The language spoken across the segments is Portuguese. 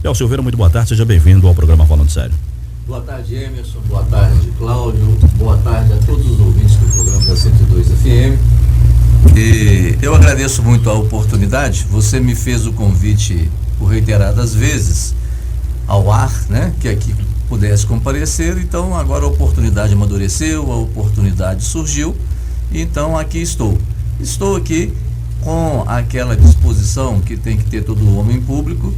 Léo Silveira, muito boa tarde, seja bem-vindo ao programa Falando Sério. Boa tarde, Emerson, boa tarde, Cláudio, boa tarde a todos os ouvintes do programa da 102 FM. E eu agradeço muito a oportunidade, você me fez o convite por reiteradas vezes ao ar, né, que aqui pudesse comparecer, então agora a oportunidade amadureceu, a oportunidade surgiu, então aqui estou. Estou aqui com aquela disposição que tem que ter todo homem público,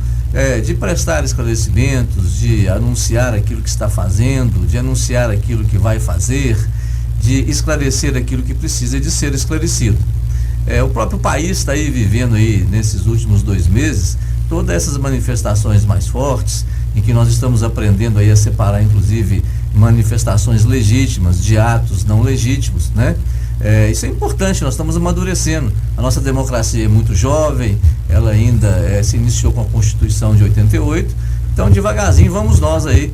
de prestar esclarecimentos, de anunciar aquilo que está fazendo, de anunciar aquilo que vai fazer, de esclarecer aquilo que precisa de ser esclarecido. O próprio país está aí vivendo aí nesses últimos 2 meses todas essas manifestações mais fortes, em que nós estamos aprendendo aí a separar inclusive manifestações legítimas de atos não legítimos, né? Isso é importante, nós estamos amadurecendo. A nossa democracia é muito jovem, ela ainda se iniciou com a Constituição de 88, então devagarzinho vamos nós aí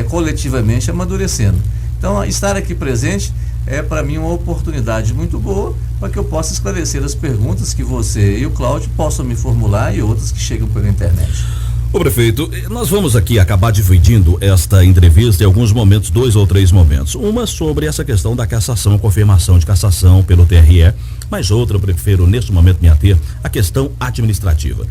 coletivamente amadurecendo. Então estar aqui presente é para mim uma oportunidade muito boa para que eu possa esclarecer as perguntas que você e o Cláudio possam me formular e outras que chegam pela internet. Ô prefeito, nós vamos aqui acabar dividindo esta entrevista em alguns momentos, 2 ou 3 momentos. Uma sobre essa questão da cassação, confirmação de cassação pelo TRE, mas outra eu prefiro neste momento me ater à questão administrativa.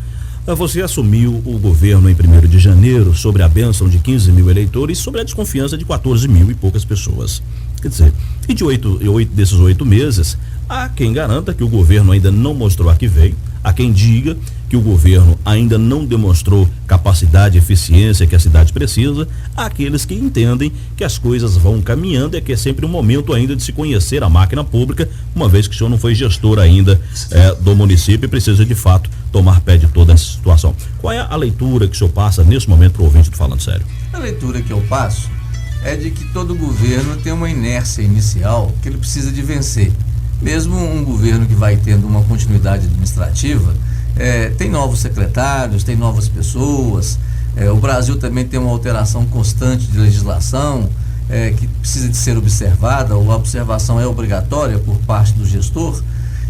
Você assumiu o governo em 1º de janeiro sobre a bênção de 15 mil eleitores e sobre a desconfiança de 14 mil e poucas pessoas. Quer dizer, e desses 8 meses, há quem garanta que o governo ainda não mostrou a que veio, há quem diga que o governo ainda não demonstrou capacidade e eficiência que a cidade precisa, há aqueles que entendem que as coisas vão caminhando e que é sempre um momento ainda de se conhecer a máquina pública, uma vez que o senhor não foi gestor ainda do município e precisa de fato tomar pé de toda essa situação. Qual é a leitura que o senhor passa nesse momento para o ouvinte do Falando Sério? A leitura que eu passo é de que todo governo tem uma inércia inicial que ele precisa de vencer. Mesmo um governo que vai tendo uma continuidade administrativa, tem novos secretários, tem novas pessoas, o Brasil também tem uma alteração constante de legislação que precisa de ser observada, ou a observação é obrigatória por parte do gestor,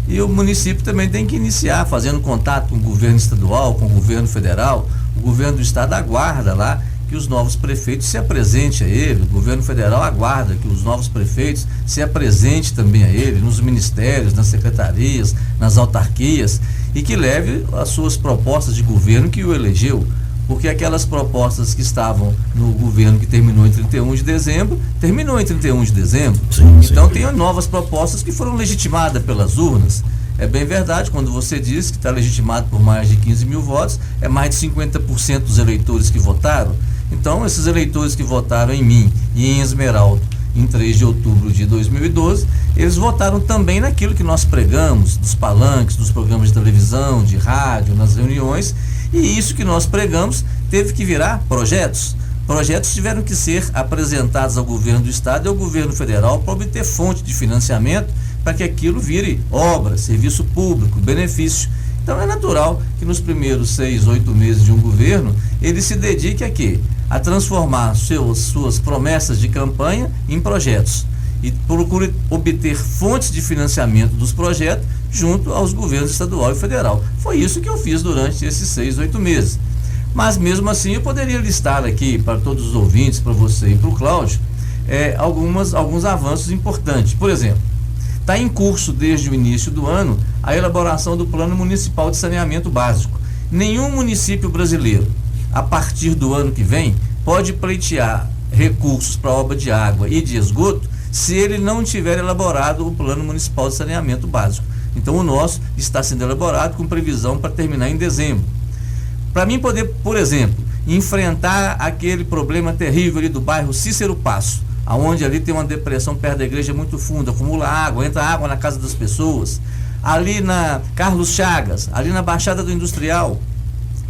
e o município também tem que iniciar fazendo contato com o governo estadual, com o governo federal. O governo do estado aguarda lá que os novos prefeitos se apresentem a ele, o governo federal aguarda que os novos prefeitos se apresentem também a ele, nos ministérios, nas secretarias, nas autarquias, e que leve as suas propostas de governo que o elegeu, porque aquelas propostas que estavam no governo que terminou em 31 de dezembro, terminou em 31 de dezembro. Sim, então tem novas propostas que foram legitimadas pelas urnas. É bem verdade, quando você diz que está legitimado por mais de 15 mil votos, é mais de 50% dos eleitores que votaram. Então, esses eleitores que votaram em mim e em Esmeraldo em 3 de outubro de 2012, eles votaram também naquilo que nós pregamos, dos palanques, dos programas de televisão, de rádio, nas reuniões, e isso que nós pregamos teve que virar projetos. Projetos tiveram que ser apresentados ao governo do estado e ao governo federal para obter fonte de financiamento para que aquilo vire obra, serviço público, benefício. Então é natural que nos primeiros 6, 8 meses de um governo, ele se dedique a quê? A transformar suas promessas de campanha em projetos e procure obter fontes de financiamento dos projetos junto aos governos estadual e federal. Foi isso que eu fiz durante esses 6, 8 meses. Mas mesmo assim eu poderia listar aqui para todos os ouvintes, para você e para o Cláudio, alguns avanços importantes. Por exemplo, está em curso desde o início do ano a elaboração do Plano Municipal de Saneamento Básico. Nenhum município brasileiro, a partir do ano que vem, pode pleitear recursos para obra de água e de esgoto se ele não tiver elaborado o Plano Municipal de Saneamento Básico. Então o nosso está sendo elaborado com previsão para terminar em dezembro. Para mim poder, por exemplo, enfrentar aquele problema terrível ali do bairro Cícero Passo, aonde ali tem uma depressão perto da igreja muito funda, acumula água, entra água na casa das pessoas, ali na Carlos Chagas, ali na Baixada do Industrial,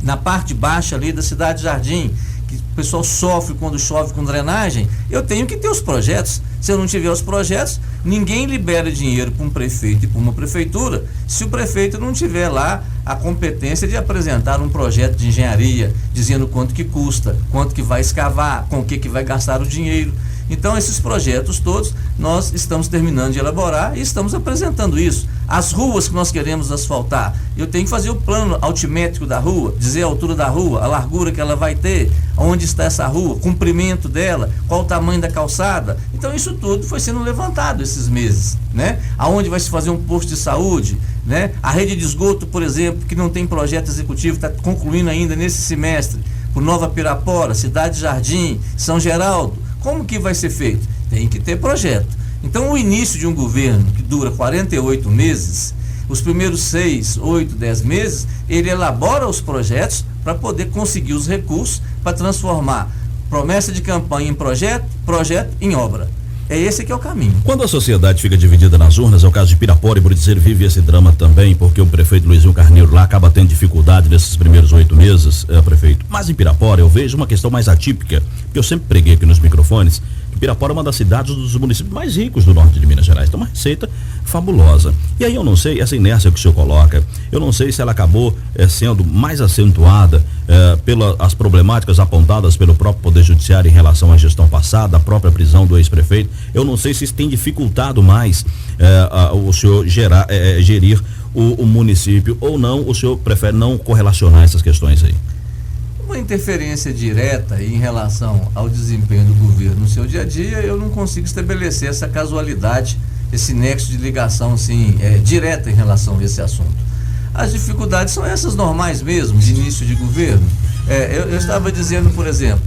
na parte baixa ali da Cidade Jardim, que o pessoal sofre quando chove com drenagem, eu tenho que ter os projetos. Se eu não tiver os projetos, ninguém libera dinheiro para um prefeito e para uma prefeitura se o prefeito não tiver lá a competência de apresentar um projeto de engenharia, dizendo quanto que custa, quanto que vai escavar, com o que vai gastar o dinheiro. Então, esses projetos todos, nós estamos terminando de elaborar e estamos apresentando isso. As ruas que nós queremos asfaltar, eu tenho que fazer o plano altimétrico da rua, dizer a altura da rua, a largura que ela vai ter, onde está essa rua, comprimento dela, qual o tamanho da calçada. Então, isso tudo foi sendo levantado esses meses, né? Aonde vai se fazer um posto de saúde, né? A rede de esgoto, por exemplo, que não tem projeto executivo, está concluindo ainda nesse semestre, por Nova Pirapora, Cidade Jardim, São Geraldo. Como que vai ser feito? Tem que ter projeto. Então, o início de um governo que dura 48 meses, os primeiros 6, 8, 10 meses, ele elabora os projetos para poder conseguir os recursos para transformar promessa de campanha em projeto, projeto em obra. É esse que é o caminho. Quando a sociedade fica dividida nas urnas, é o caso de Pirapora, e por dizer, vive esse drama também, porque o prefeito Luizinho Carneiro lá acaba tendo dificuldade nesses primeiros 8 meses, prefeito. Mas em Pirapora eu vejo uma questão mais atípica, que eu sempre preguei aqui nos microfones, que Pirapora é uma das cidades dos municípios mais ricos do norte de Minas Gerais, tem uma receita fabulosa. E aí eu não sei, essa inércia que o senhor coloca, eu não sei se ela acabou sendo mais acentuada pelas problemáticas apontadas pelo próprio Poder Judiciário em relação à gestão passada, a própria prisão do ex-prefeito. Eu não sei se isso tem dificultado mais o senhor gerir o município ou não. O senhor prefere não correlacionar essas questões aí? Uma interferência direta em relação ao desempenho do governo no seu dia a dia, eu não consigo estabelecer essa casualidade, esse nexo de ligação assim, direta em relação a esse assunto. As dificuldades são essas normais mesmo, de início de governo. Eu estava dizendo, por exemplo,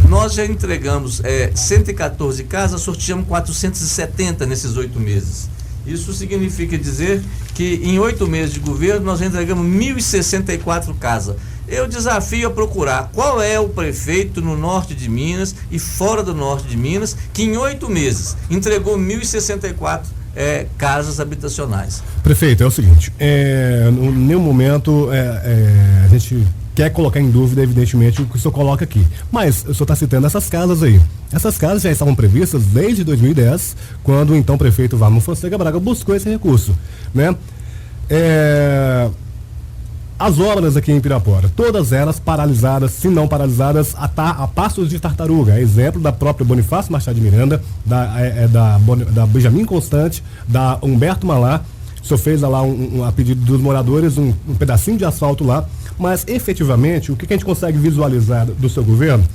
nós já entregamos 114 casas, sorteamos 470 nesses 8 meses. Isso significa dizer que em 8 meses de governo nós já entregamos 1.064 casas. Eu desafio a procurar qual é o prefeito no norte de Minas e fora do norte de Minas que em 8 meses entregou 1.064 casas habitacionais. Prefeito, é o seguinte, em nenhum momento a gente quer colocar em dúvida, evidentemente, o que o senhor coloca aqui. Mas o senhor está citando essas casas aí. Essas casas já estavam previstas desde 2010, quando o então prefeito Valmir Fonseca Braga buscou esse recurso, né? As obras aqui em Pirapora, todas elas paralisadas, se não paralisadas, a passos de tartaruga. Exemplo da própria Bonifácio Machado de Miranda, da Benjamin Constante, da Humberto Malá. O senhor fez lá a pedido dos moradores um pedacinho de asfalto lá, mas efetivamente o que a gente consegue visualizar do seu governo?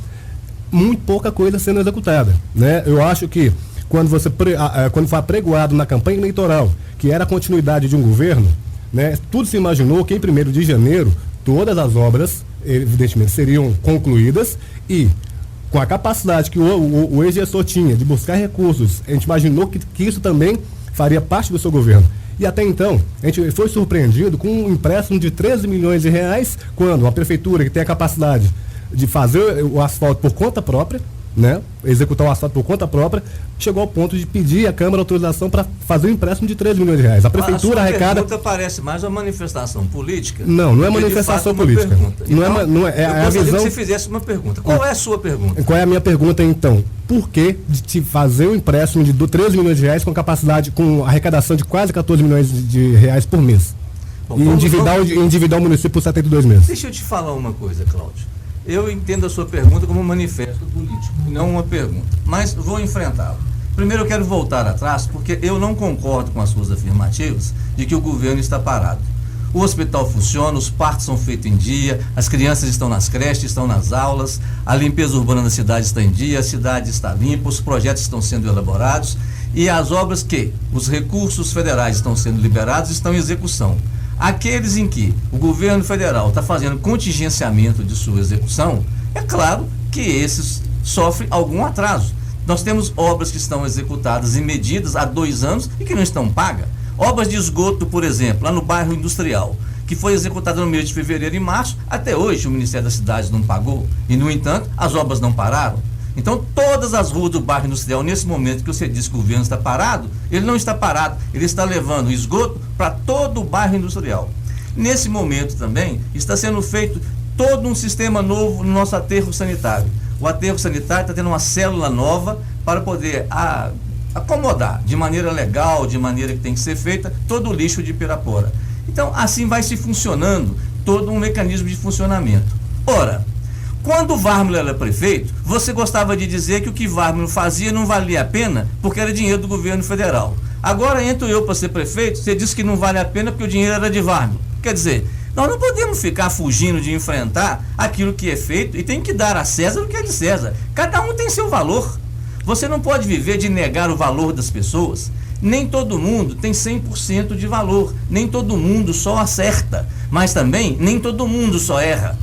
Muito pouca coisa sendo executada, né? Eu acho que quando foi apregoado na campanha eleitoral, que era a continuidade de um governo, né? Tudo se imaginou que em 1º de janeiro todas as obras evidentemente seriam concluídas e com a capacidade que o ex-gestor tinha de buscar recursos, a gente imaginou que isso também faria parte do seu governo. E até então, a gente foi surpreendido com um empréstimo de 13 milhões de reais, quando a prefeitura, que tem a capacidade de fazer o asfalto por conta própria, né, executar o asfalto por conta própria, chegou ao ponto de pedir à Câmara autorização para fazer um empréstimo de 13 milhões de reais. A prefeitura arrecada... A pergunta parece mais uma manifestação política. Não é manifestação política. Não é a visão... que você fizesse uma pergunta. Qual é a sua pergunta? Qual é a minha pergunta, então? Por que de te fazer um empréstimo de 13 milhões de reais com capacidade, com arrecadação de quase 14 milhões de reais por mês? Bom, e endividar o município por 72 meses? Deixa eu te falar uma coisa, Cláudio. Eu entendo a sua pergunta como um manifesto político, não uma pergunta, mas vou enfrentá-la. Primeiro eu quero voltar atrás, porque eu não concordo com as suas afirmativas de que o governo está parado. O hospital funciona, os partos são feitos em dia, as crianças estão nas creches, estão nas aulas, a limpeza urbana da cidade está em dia, a cidade está limpa, os projetos estão sendo elaborados e as obras que os recursos federais estão sendo liberados estão em execução. Aqueles em que o governo federal está fazendo contingenciamento de sua execução, é claro que esses sofrem algum atraso. Nós temos obras que estão executadas em medidas há 2 anos e que não estão pagas. Obras de esgoto, por exemplo, lá no bairro Industrial, que foi executada no mês de fevereiro e março, até hoje o Ministério das Cidades não pagou e, no entanto, as obras não pararam. Então, todas as ruas do bairro Industrial, nesse momento que você diz que o governo está parado, ele não está parado, ele está levando esgoto para todo o bairro industrial. Nesse momento também, está sendo feito todo um sistema novo no nosso aterro sanitário. O aterro sanitário está tendo uma célula nova para poder acomodar de maneira legal, de maneira que tem que ser feita, todo o lixo de Pirapora. Então, assim vai se funcionando todo um mecanismo de funcionamento. Ora, Quando o Vármilo era prefeito, você gostava de dizer que o que Vármilo fazia não valia a pena porque era dinheiro do governo federal. Agora entro eu para ser prefeito, você diz que não vale a pena porque o dinheiro era de Vármilo. Quer dizer, nós não podemos ficar fugindo de enfrentar aquilo que é feito e tem que dar a César o que é de César. Cada um tem seu valor. Você não pode viver de negar o valor das pessoas. Nem todo mundo tem 100% de valor, nem todo mundo só acerta, mas também nem todo mundo só erra.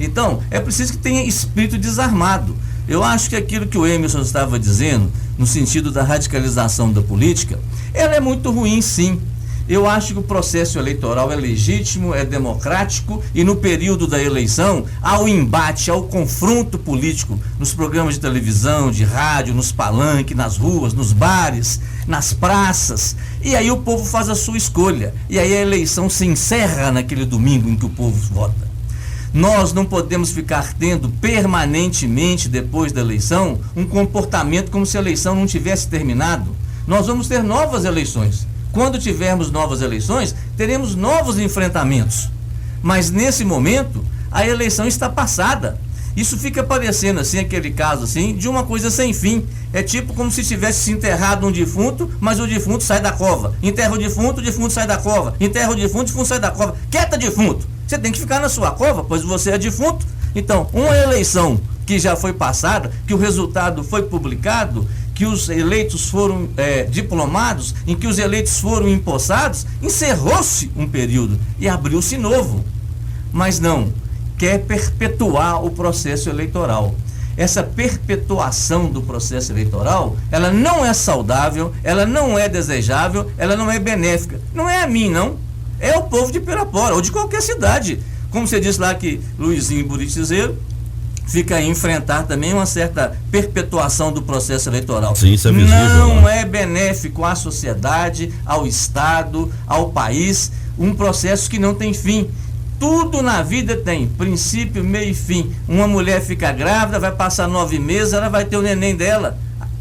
Então, é preciso que tenha espírito desarmado. Eu acho que aquilo que o Emerson estava dizendo, no sentido da radicalização da política, ela é muito ruim, sim. Eu acho que o processo eleitoral é legítimo, é democrático e no período da eleição, ao embate, ao confronto político, nos programas de televisão, de rádio, nos palanques, nas ruas, nos bares, nas praças, e aí o povo faz a sua escolha. E aí a eleição se encerra naquele domingo em que o povo vota. Nós não podemos ficar tendo permanentemente, depois da eleição, um comportamento como se a eleição não tivesse terminado. Nós vamos ter novas eleições. Quando tivermos novas eleições, teremos novos enfrentamentos. Mas nesse momento, a eleição está passada. Isso fica parecendo assim, aquele caso assim, de uma coisa sem fim. É tipo como se tivesse se enterrado um defunto, mas o defunto sai da cova. Enterra o defunto sai da cova. Enterra o defunto sai da cova. Quieta, defunto! Você tem que ficar na sua cova, pois você é defunto. Então, uma eleição que já foi passada, que o resultado foi publicado, que os eleitos foram diplomados, em que os eleitos foram empossados, encerrou-se um período e abriu-se novo. Mas não, quer perpetuar o processo eleitoral. Essa perpetuação do processo eleitoral, ela não é saudável, ela não é desejável, ela não é benéfica. Não é a mim, não. É o povo de Pirapora, ou de qualquer cidade. Como você disse lá que Luizinho Buritizeiro fica a enfrentar também uma certa perpetuação do processo eleitoral. Sim, isso é visível, não é benéfico à sociedade, ao Estado, ao país, um processo que não tem fim. Tudo na vida tem princípio, meio e fim. Uma mulher fica grávida, vai passar 9 meses, ela vai ter o neném dela.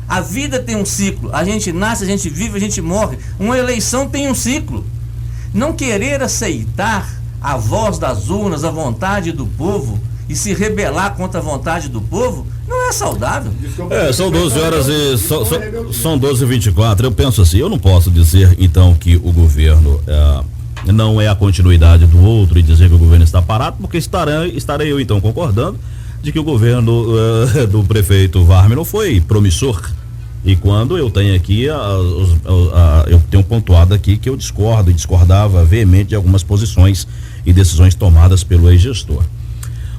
A vida tem um ciclo. A gente nasce, a gente vive, a gente morre. Uma eleição tem um ciclo. Não querer aceitar a voz das urnas, a vontade do povo e se rebelar contra a vontade do povo, não é saudável. São 12 horas e são 12h24. Eu penso assim, eu não posso dizer então que o governo não é a continuidade do outro e dizer que o governo está parado, porque estarei eu então concordando de que o governo do prefeito Vármilo foi promissor. E quando eu tenho aqui, eu tenho pontuado aqui que eu discordo e discordava veemente de algumas posições e decisões tomadas pelo ex-gestor.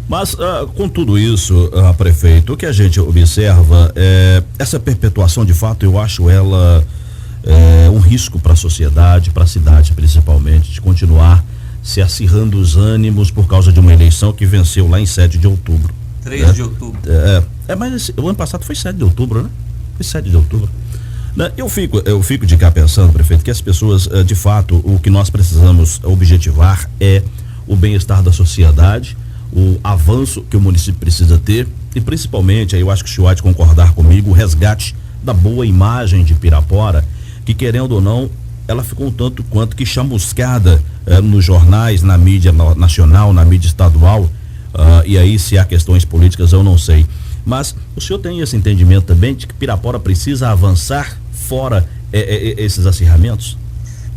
Mas, com tudo isso, prefeito, o que a gente observa essa perpetuação, de fato, eu acho ela um risco para a sociedade, para a cidade principalmente, de continuar se acirrando os ânimos por causa de uma eleição que venceu lá em 7 de outubro. 3 de outubro. Mas o ano passado foi 7 de outubro, né? Foi 7 de outubro. Eu fico de cá pensando, prefeito, que as pessoas, de fato, o que nós precisamos objetivar é o bem-estar da sociedade, o avanço que o município precisa ter e principalmente, aí eu acho que o senhor há de concordar comigo, o resgate da boa imagem de Pirapora, que querendo ou não, ela ficou um tanto quanto que chamuscada nos jornais, na mídia nacional, na mídia estadual, e aí se há questões políticas eu não sei. Mas o senhor tem esse entendimento também de que Pirapora precisa avançar fora esses acirramentos?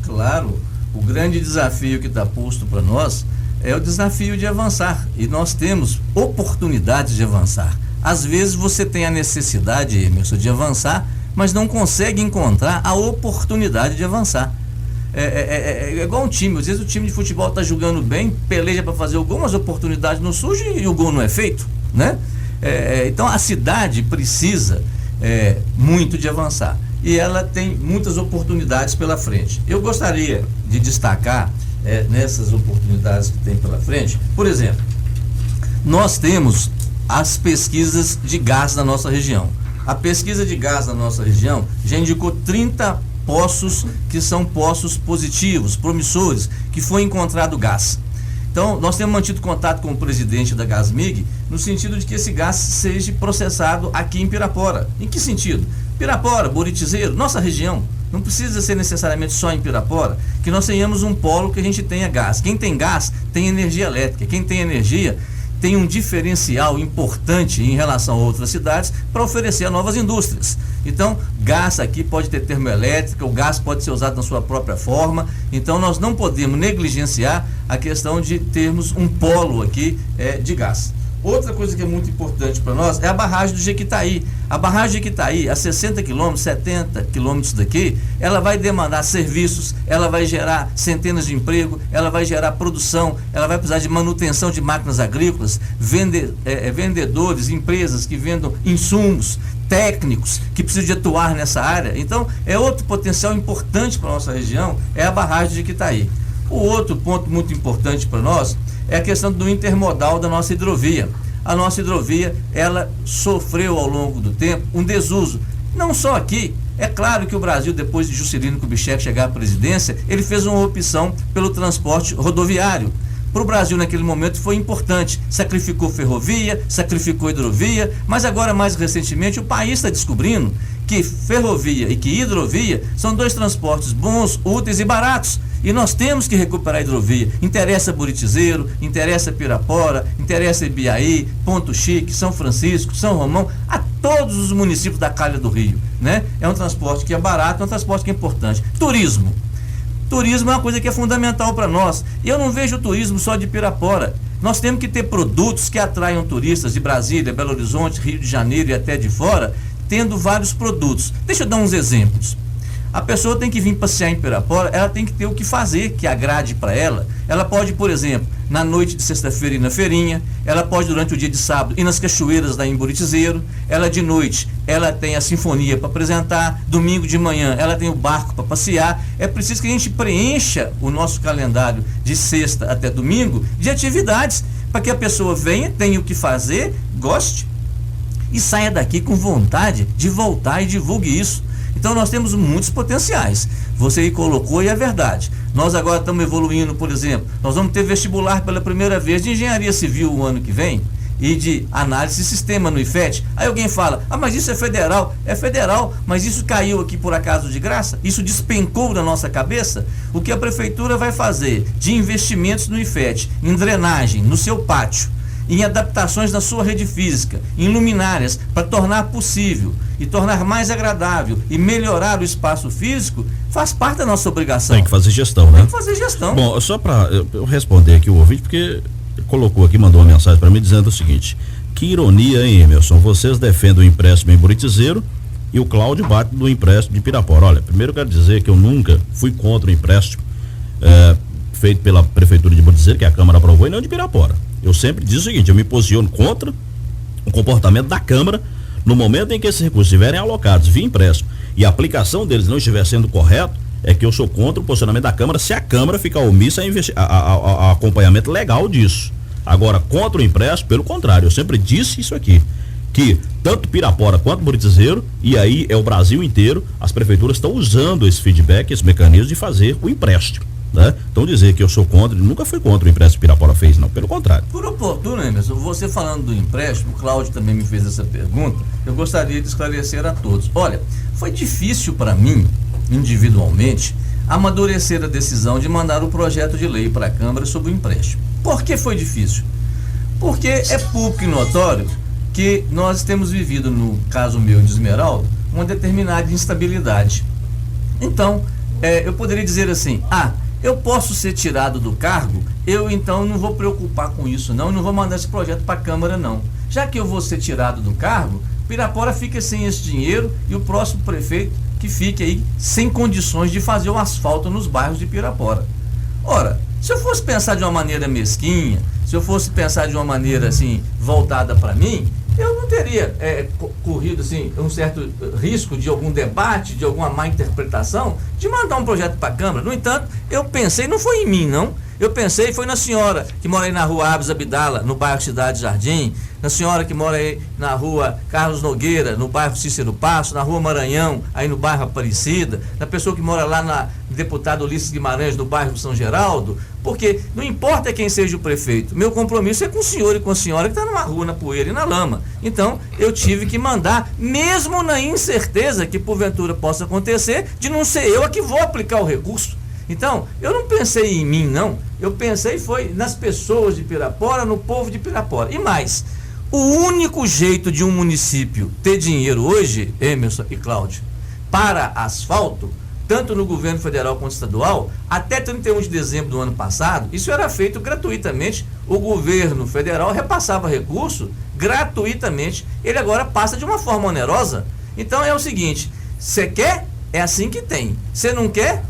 Claro, o grande desafio que está posto para nós é o desafio de avançar, e nós temos oportunidades de avançar. Às vezes você tem a necessidade, Emerson, de avançar, mas não consegue encontrar a oportunidade de avançar. É igual um time, às vezes o time de futebol está jogando bem, peleja para fazer o gol, mas a oportunidade não surge e o gol não é feito, né? Então a cidade precisa muito de avançar e ela tem muitas oportunidades pela frente. Eu gostaria de destacar nessas oportunidades que tem pela frente, por exemplo, nós temos as pesquisas de gás na nossa região. A pesquisa de gás na nossa região já indicou 30 poços que são poços positivos, promissores, que foi encontrado gás. Então, nós temos mantido contato com o presidente da Gasmig, no sentido de que esse gás seja processado aqui em Pirapora. Em que sentido? Pirapora, Buritizeiro, nossa região, não precisa ser necessariamente só em Pirapora, que nós tenhamos um polo que a gente tenha gás. Quem tem gás, tem energia elétrica. Quem tem energia, tem um diferencial importante em relação a outras cidades para oferecer a novas indústrias. Então, gás aqui pode ter termoelétrica, o gás pode ser usado na sua própria forma, então nós não podemos negligenciar a questão de termos um polo aqui de gás. Outra coisa que é muito importante para nós é a barragem do Jequitaí. A barragem de Jequitaí, a 60 quilômetros, 70 quilômetros daqui, ela vai demandar serviços, ela vai gerar centenas de empregos, ela vai gerar produção, ela vai precisar de manutenção de máquinas agrícolas, vendedores, empresas que vendam insumos, técnicos que precisam de atuar nessa área. Então, é outro potencial importante para a nossa região, é a barragem de Jequitaí. O outro ponto muito importante para nós é a questão do intermodal da nossa hidrovia. A nossa hidrovia, ela sofreu ao longo do tempo um desuso. Não só aqui, é claro que o Brasil, depois de Juscelino Kubitschek chegar à presidência, ele fez uma opção pelo transporte rodoviário. Para o Brasil naquele momento foi importante, sacrificou ferrovia, sacrificou hidrovia, mas agora mais recentemente o país está descobrindo que ferrovia e que hidrovia são dois transportes bons, úteis e baratos. E nós temos que recuperar a hidrovia. Interessa Buritizeiro, interessa Pirapora, interessa Ibiaí, Ponto Chique, São Francisco, São Romão, a todos os municípios da Calha do Rio, né? É um transporte que é barato, é um transporte que é importante. Turismo. Turismo é uma coisa que é fundamental para nós. E eu não vejo o turismo só de Pirapora. Nós temos que ter produtos que atraiam turistas de Brasília, Belo Horizonte, Rio de Janeiro e até de fora, tendo vários produtos. Deixa eu dar uns exemplos. A pessoa tem que vir passear em Pirapora, ela tem que ter o que fazer que agrade para ela. Ela pode, por exemplo, na noite de sexta-feira ir na feirinha, ela pode durante o dia de sábado ir nas cachoeiras lá em Buritizeiro, ela de noite, ela tem a sinfonia para apresentar, domingo de manhã ela tem o barco para passear. É preciso que a gente preencha o nosso calendário de sexta até domingo de atividades, para que a pessoa venha, tenha o que fazer, goste e saia daqui com vontade de voltar e divulgue isso. Então nós temos muitos potenciais. Você aí colocou e é verdade. Nós agora estamos evoluindo, por exemplo, nós vamos ter vestibular pela primeira vez de engenharia civil o ano que vem e de análise de sistema no IFET. Aí alguém fala, mas isso é federal. É federal, mas isso caiu aqui por acaso de graça? Isso despencou na nossa cabeça? O que a prefeitura vai fazer de investimentos no IFET, em drenagem, no seu pátio, em adaptações na sua rede física, em luminárias, para tornar possível e tornar mais agradável e melhorar o espaço físico, faz parte da nossa obrigação. Tem que fazer gestão, né? Tem que fazer gestão. Bom, só para eu responder aqui o ouvinte, porque colocou aqui, mandou uma mensagem para mim dizendo o seguinte: que ironia, hein, Emerson? Vocês defendem o empréstimo em Buritizeiro e o Cláudio bate do empréstimo de Pirapora. Olha, primeiro eu quero dizer que eu nunca fui contra o empréstimo feito pela Prefeitura de Buritizeiro, que a Câmara aprovou, e não de Pirapora. Eu sempre digo o seguinte: eu me posiciono contra o comportamento da Câmara no momento em que esses recursos estiverem alocados via empréstimo e a aplicação deles não estiver sendo correto, é que eu sou contra o posicionamento da Câmara se a Câmara ficar omissa a acompanhamento legal disso. Agora, contra o empréstimo, pelo contrário, eu sempre disse isso aqui, que tanto Pirapora quanto Buritizeiro, e aí é o Brasil inteiro, as prefeituras estão usando esse feedback, esse mecanismo de fazer o empréstimo. Né? Então dizer que eu sou contra, nunca fui contra o empréstimo que Pirapora fez, não, pelo contrário. Por oportuno, Emerson, você falando do empréstimo, o Cláudio também me fez essa pergunta, eu gostaria de esclarecer a todos. Olha, foi difícil para mim, individualmente, amadurecer a decisão de mandar o projeto de lei para a Câmara sobre o empréstimo. Por que foi difícil? Porque é público e notório que nós temos vivido, no caso meu de Esmeralda, uma determinada instabilidade. Então, eu poderia dizer assim, eu posso ser tirado do cargo, eu então não vou preocupar com isso não vou mandar esse projeto para a Câmara não. Já que eu vou ser tirado do cargo, Pirapora fica sem esse dinheiro e o próximo prefeito que fique aí sem condições de fazer o asfalto nos bairros de Pirapora. Ora, se eu fosse pensar de uma maneira mesquinha, se eu fosse pensar de uma maneira assim, voltada para mim, eu não teria corrido assim, um certo risco de algum debate, de alguma má interpretação, de mandar um projeto para a Câmara. No entanto, eu pensei, não foi em mim não, eu pensei, foi na senhora que mora aí na rua Abes Abdala, no bairro Cidade Jardim, na senhora que mora aí na rua Carlos Nogueira, no bairro Cícero Passo, na rua Maranhão, aí no bairro Aparecida, na pessoa que mora lá na deputado Ulisses Guimarães, no bairro São Geraldo, porque não importa quem seja o prefeito, meu compromisso é com o senhor e com a senhora que está numa rua, na poeira e na lama. Então, eu tive que mandar, mesmo na incerteza que porventura possa acontecer, de não ser eu a que vou aplicar o recurso. Então, eu não pensei em mim, não. Eu pensei foi nas pessoas de Pirapora, no povo de Pirapora. E mais, o único jeito de um município ter dinheiro hoje, Emerson e Cláudio, para asfalto, tanto no governo federal quanto estadual, até 31 de dezembro do ano passado, isso era feito gratuitamente. O governo federal repassava recurso gratuitamente. Ele agora passa de uma forma onerosa. Então é o seguinte, você quer? É assim que tem. Você não quer?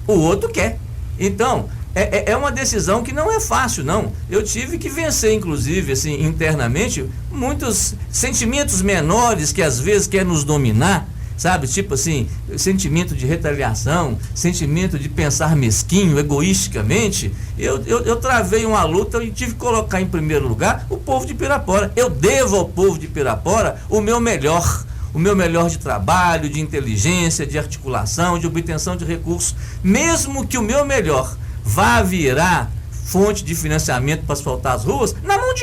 O outro quer. Então, é uma decisão que não é fácil, não. Eu tive que vencer, inclusive, assim, internamente, muitos sentimentos menores que às vezes quer nos dominar, sabe? Tipo assim, sentimento de retaliação, sentimento de pensar mesquinho, egoisticamente. Eu travei uma luta e tive que colocar em primeiro lugar o povo de Pirapora. Eu devo ao povo de Pirapora o meu melhor de trabalho, de inteligência, de articulação, de obtenção de recursos, mesmo que o meu melhor vá virar fonte de financiamento para asfaltar as ruas, na mão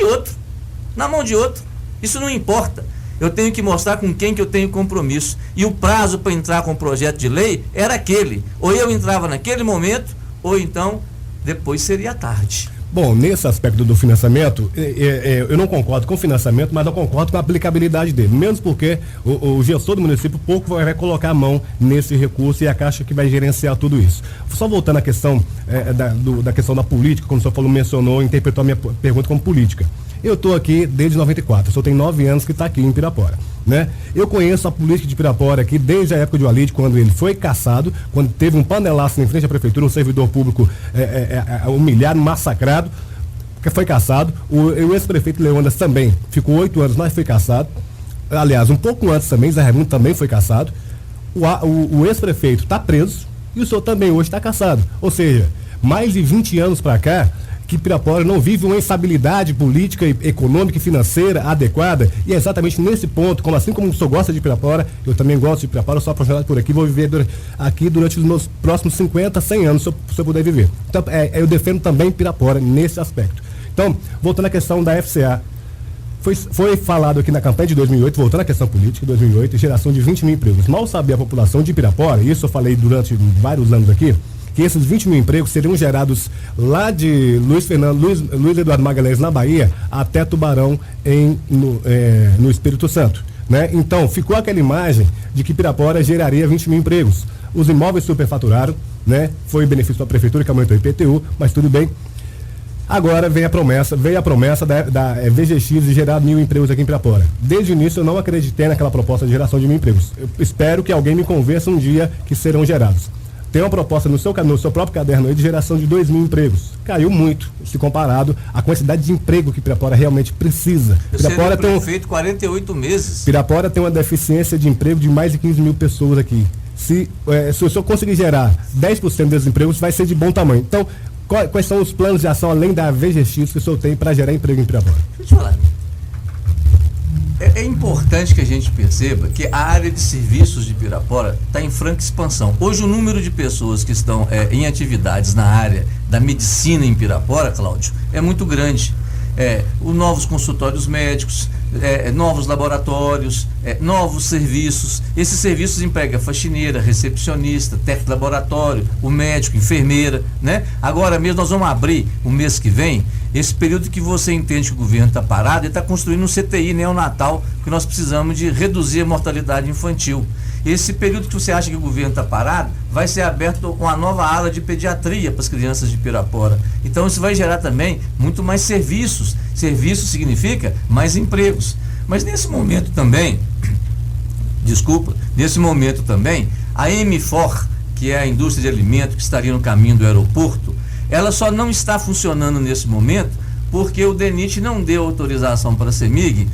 de outro, isso não importa. Eu tenho que mostrar com quem que eu tenho compromisso, e o prazo para entrar com o projeto de lei era aquele, ou eu entrava naquele momento, ou então depois seria tarde. Bom, nesse aspecto do financiamento, eu não concordo com o financiamento, mas eu concordo com a aplicabilidade dele, menos porque o gestor do município pouco vai colocar a mão nesse recurso e a Caixa que vai gerenciar tudo isso. Só voltando à questão da questão da política, como o senhor mencionou, interpretou a minha pergunta como política. Eu estou aqui desde 94, o senhor tem 9 anos que está aqui em Pirapora, né? Eu conheço a política de Pirapora aqui desde a época de Walid, quando ele foi cassado, quando teve um panelaço em frente à prefeitura, um servidor público humilhado, massacrado, que foi cassado. O ex-prefeito Leônidas também ficou 8 anos, mas foi cassado. Aliás, um pouco antes também, Zé Raimundo também foi cassado. O ex-prefeito está preso e o senhor também hoje está cassado. Ou seja, mais de 20 anos para cá, que Pirapora não vive uma estabilidade política, econômica e financeira adequada, e é exatamente nesse ponto, assim como o senhor gosta de Pirapora, eu também gosto de Pirapora, eu sou apaixonado por aqui, vou viver aqui durante os meus próximos 50, 100 anos, se eu puder viver. Então, eu defendo também Pirapora nesse aspecto. Então, voltando à questão da FCA, foi falado aqui na campanha de 2008, voltando à questão política, 2008, geração de 20 mil empregos. Mal sabia a população de Pirapora, e isso eu falei durante vários anos aqui, que esses 20 mil empregos seriam gerados lá de Luiz Eduardo Magalhães, na Bahia, até Tubarão, no Espírito Santo, né? Então, ficou aquela imagem de que Pirapora geraria 20 mil empregos. Os imóveis superfaturaram, né? Foi benefício da prefeitura que aumentou o IPTU, mas tudo bem. Agora veio a promessa da VGX de gerar 1.000 empregos aqui em Pirapora. Desde o início eu não acreditei naquela proposta de geração de 1.000 empregos. Eu espero que alguém me convença um dia que serão gerados. Tem uma proposta no seu próprio caderno aí de geração de 2.000 empregos. Caiu muito, se comparado à quantidade de emprego que Pirapora realmente precisa. Pirapora tem feito 48 meses. Pirapora tem uma deficiência de emprego de mais de 15 mil pessoas aqui. Se o senhor conseguir gerar 10% desses empregos, vai ser de bom tamanho. Então, quais são os planos de ação, além da VGX, que o senhor tem para gerar emprego em Pirapora? Deixa eu te falar. É importante que a gente perceba que a área de serviços de Pirapora está em franca expansão. Hoje o número de pessoas que estão em atividades na área da medicina em Pirapora, Cláudio, é muito grande. Os novos consultórios médicos, novos laboratórios, novos serviços. Esses serviços empregam faxineira, recepcionista, técnico de laboratório, o médico, enfermeira, né? Agora mesmo nós vamos abrir o mês que vem, esse período que você entende que o governo está parado, ele está construindo um CTI neonatal, que nós precisamos de reduzir a mortalidade infantil. Esse período que você acha que o governo está parado, vai ser aberto uma nova ala de pediatria para as crianças de Pirapora. Então isso vai gerar também muito mais serviços. Serviço significa mais empregos. Mas nesse momento também, a Emifor, que é a indústria de alimentos que estaria no caminho do aeroporto, ela só não está funcionando nesse momento porque o DENIT não deu autorização para a CEMIG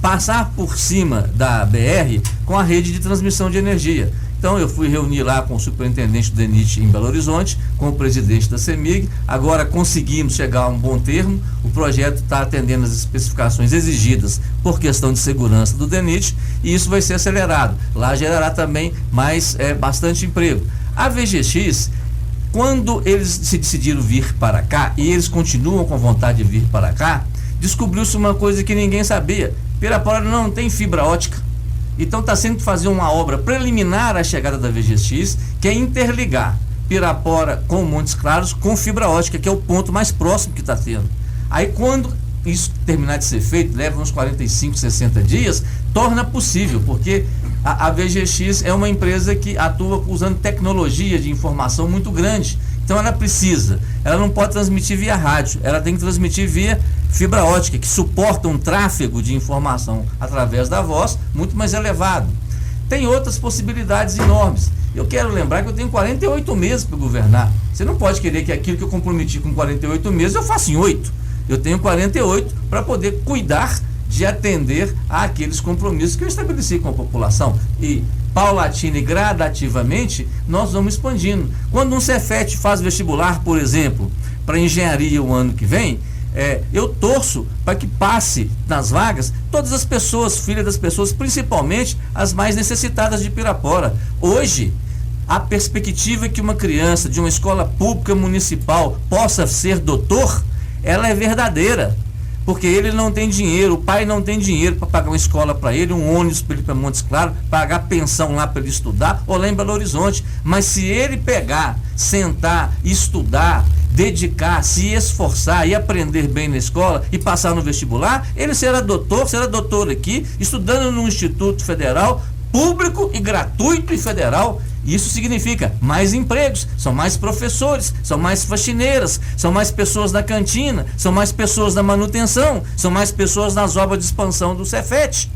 passar por cima da BR com a rede de transmissão de energia. Então eu fui reunir lá com o superintendente do DENIT em Belo Horizonte, com o presidente da CEMIG, agora conseguimos chegar a um bom termo, o projeto está atendendo as especificações exigidas por questão de segurança do DENIT e isso vai ser acelerado. Lá gerará também bastante emprego. A VGX, quando eles se decidiram vir para cá, e eles continuam com vontade de vir para cá, descobriu-se uma coisa que ninguém sabia. Pirapora não tem fibra ótica. Então está sendo fazer uma obra preliminar à chegada da VGX, que é interligar Pirapora com Montes Claros com fibra ótica, que é o ponto mais próximo que está tendo. Aí quando isso terminar de ser feito, leva uns 45, 60 dias, torna possível, porque a VGX é uma empresa que atua usando tecnologia de informação muito grande. Então ela não pode transmitir via rádio, ela tem que transmitir via fibra ótica, que suporta um tráfego de informação através da voz muito mais elevado. Tem outras possibilidades enormes. Eu quero lembrar que eu tenho 48 meses para governar. Você não pode querer que aquilo que eu comprometi com 48 meses eu faça em 8. Eu tenho 48 para poder cuidar de atender àqueles compromissos que eu estabeleci com a população. E paulatina e gradativamente nós vamos expandindo. Quando um Cefet faz vestibular, por exemplo, para engenharia o ano que vem, eu torço para que passe nas vagas todas as pessoas, filhas das pessoas, principalmente as mais necessitadas de Pirapora. Hoje, a perspectiva que uma criança de uma escola pública municipal possa ser doutor, ela é verdadeira. Porque ele não tem dinheiro, o pai não tem dinheiro para pagar uma escola para ele, um ônibus para ele ir para Montes Claros, pagar pensão lá para ele estudar, ou lá em Belo Horizonte. Mas se ele pegar, sentar, estudar, dedicar, se esforçar e aprender bem na escola e passar no vestibular, ele será doutor aqui, estudando no Instituto Federal, público e gratuito e federal. Isso significa mais empregos, são mais professores, são mais faxineiras, são mais pessoas na cantina, são mais pessoas na manutenção, são mais pessoas nas obras de expansão do Cefet.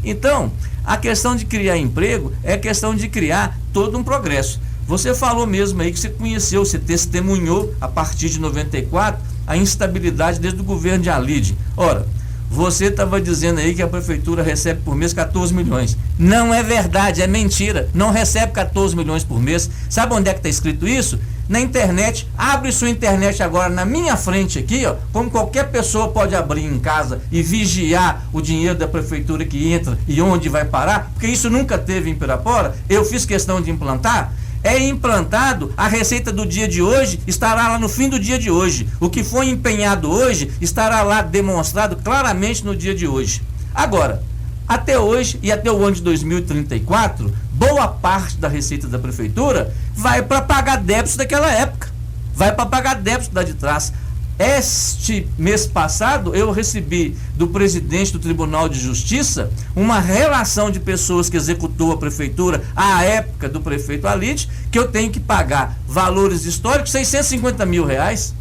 Então, a questão de criar emprego é a questão de criar todo um progresso. Você falou mesmo aí que você conheceu, você testemunhou a partir de 94 a instabilidade desde o governo de Alide. Ora, você estava dizendo aí que a prefeitura recebe por mês 14 milhões. Não é verdade, é mentira. Não recebe 14 milhões por mês. Sabe onde é que está escrito isso? Na internet. Abre sua internet agora na minha frente aqui, ó. Como qualquer pessoa pode abrir em casa e vigiar o dinheiro da prefeitura que entra e onde vai parar, porque isso nunca teve em Pirapora. Eu fiz questão de implantar. É implantado, a receita do dia de hoje estará lá no fim do dia de hoje. O que foi empenhado hoje estará lá demonstrado claramente no dia de hoje. Agora, até hoje e até o ano de 2034, boa parte da receita da prefeitura vai para pagar débitos daquela época. Vai para pagar débitos da de trás. Este mês passado, eu recebi do presidente do Tribunal de Justiça uma relação de pessoas que executou a prefeitura à época do prefeito Alide, que eu tenho que pagar valores históricos, 650 mil reais.